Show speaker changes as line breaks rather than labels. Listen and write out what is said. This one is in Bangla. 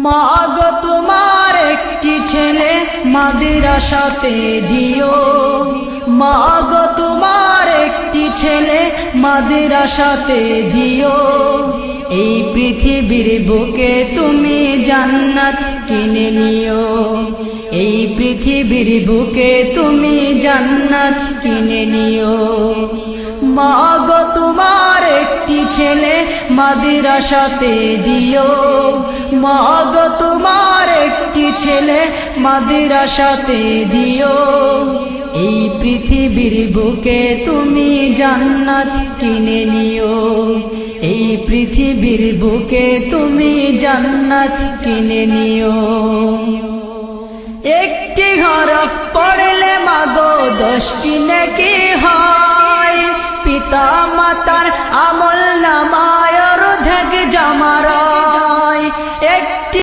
মা গো তোমার একটি ছেলে মাদ্রাসাতে দিও, মা গো তোমার একটি ছেলে মাদ্রাসাতে দিও। এই পৃথিবীর বুকে তুমি জান্নাত কিনে নিও, এই পৃথিবীর বুকে তুমি জান্নাত কিনে নিও। মা গো তোমার একটি ছেলে মাদ্রাসাতে দিও, মা গো তোমার একটি ছেলে মাদ্রাসাতে দিও। এই পৃথিবীর বুকে তুমি জান্নাত কিনে নিও, এই পৃথিবীর বুকে তুমি জান্নাত কিনে নিও। একটি হরফ পড়লে মাগো 10টি নেকি হয়, পিতা মাতার আমল নামায় অর্ধেক জামারা